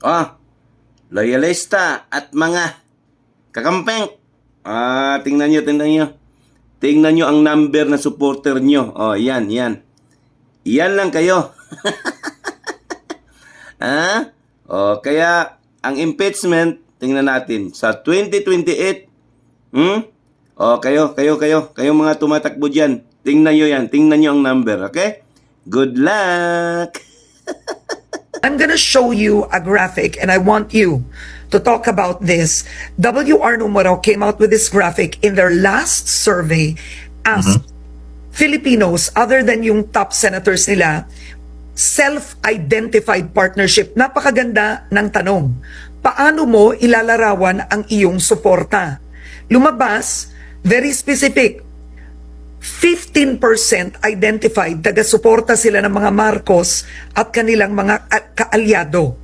Oh, loyalista at mga kakampeng. Tingnan nyo, tingnan nyo. Tingnan nyo ang number na supporter nyo. Oh, yan, yan. Yan lang kayo. Kaya ang impeachment, tingnan natin sa 2028. Kayo mga tumatakbo diyan. Tingnan niyo yan, tingnan niyo ang number, okay? Good luck. I'm gonna show you a graphic and I want you to talk about this. WR Numero came out with this graphic in their last survey, asked Filipinos, other than yung top senators nila, self-identified partnership. Napakaganda ng tanong. Paano mo ilalarawan ang iyong suporta? Lumabas, very specific. 15% identified, taga-suporta sila ng mga Marcos at kanilang mga kaalyado.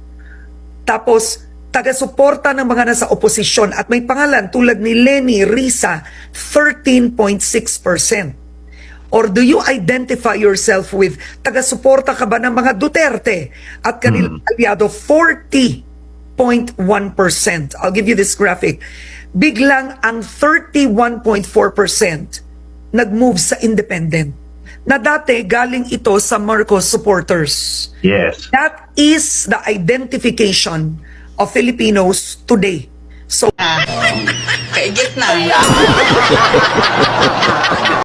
Tapos, taga-suporta ng mga nasa oposisyon at may pangalan tulad ni Leni Risa, 13.6%. Or do you identify yourself with taga-suporta ka ba ng mga Duterte at kanilang aliado? 40.1%. I'll give you this graphic. Biglang ang 31.4% nag-move sa independent. Na dati galing ito sa Marcos supporters. Yes. That is the identification of Filipinos today. So, Kaigit na.